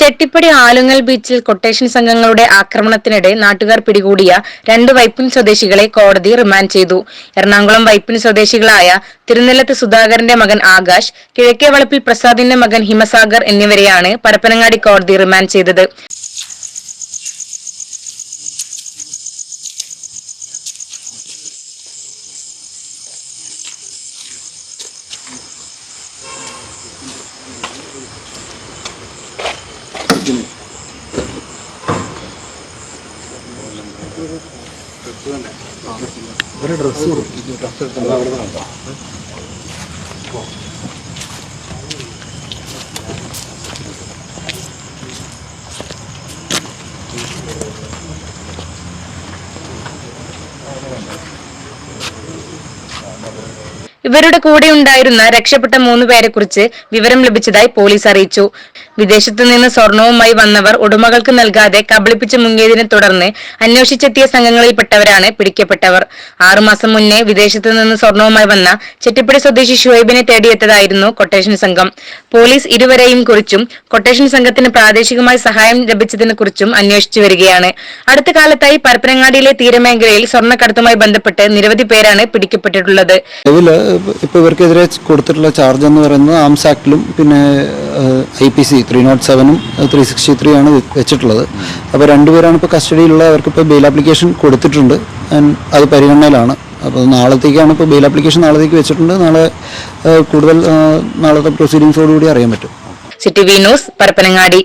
ചെട്ടിപ്പടി ആലുങ്ങൽ ബീച്ചിൽ കൊട്ടേഷൻ സംഘങ്ങളുടെ ആക്രമണത്തിനിടെ നാട്ടുകാർ പിടികൂടിയ 2 വൈപ്പിൻ സ്വദേശികളെ കോടതി റിമാൻഡ് ചെയ്തു. എറണാകുളം വൈപ്പിൻ സ്വദേശികളായ തിരുനെല്ലത്ത് സുധാകരന്റെ മകൻ ആകാശ്, കിഴക്കേ വളപ്പിൽ പ്രസാദിന്റെ മകൻ ഹിമസാഗർ എന്നിവരെയാണ് പരപ്പനങ്ങാടി കോടതി റിമാൻഡ് ചെയ്തത്. ഇവരുടെ കൂടെയുണ്ടായിരുന്ന രക്ഷപ്പെട്ട 3 പേരെക്കുറിച്ച് വിവരം ലഭിച്ചതായി പോലീസ് അറിയിച്ചു. വിദേശത്തു നിന്ന് സ്വർണവുമായി വന്നവർ ഉടമകൾക്ക് നൽകാതെ കബളിപ്പിച്ച് മുങ്ങിയതിനെ തുടർന്ന് അന്വേഷിച്ചെത്തിയ സംഘങ്ങളിൽപ്പെട്ടവരാണ് പിടിക്കപ്പെട്ടവർ. 6 മാസം മുന്നേ വിദേശത്തു നിന്ന് സ്വർണവുമായി വന്ന ചെട്ടിപ്പടി സ്വദേശി ഷുഹൈബിനെ തേടിയെത്തതായിരുന്നു കൊട്ടേഷൻ സംഘം. പോലീസ് ഇരുവരെയും കുറിച്ചും കൊട്ടേഷൻ സംഘത്തിന് പ്രാദേശികമായി സഹായം ലഭിച്ചതിനെ കുറിച്ചും അന്വേഷിച്ചു വരികയാണ്. അടുത്ത കാലത്തായി പരപ്പനങ്ങാടിയിലെ തീരമേഖലയിൽ സ്വർണ്ണക്കടത്തുമായി ബന്ധപ്പെട്ട് നിരവധി പേരാണ് പിടിക്കപ്പെട്ടിട്ടുള്ളത്. ഇപ്പോൾ ഇവർക്കെതിരെ കൊടുത്തിട്ടുള്ള ചാർജ് എന്ന് പറയുന്നത് ആംസ് ആക്ടിലും പിന്നെ IPC 307 363 ആണ് വെച്ചിട്ടുള്ളത്. അപ്പോൾ 2 പേരാണ് ഇപ്പോൾ കസ്റ്റഡിയിലുള്ള. അവർക്കിപ്പോൾ ബെയിൽ ആപ്ലിക്കേഷൻ കൊടുത്തിട്ടുണ്ട്. അത് പരിഗണനയിലാണ്. അപ്പോൾ നാളത്തേക്കാണ് ഇപ്പോൾ ബെയിൽ ആപ്ലിക്കേഷൻ നാളത്തേക്ക് വെച്ചിട്ടുണ്ട്. നാളെ കൂടുതൽ നാളത്തെ പ്രൊസീഡിങ്സോടുകൂടി അറിയാൻ പറ്റും. City V news, Parappanangadi.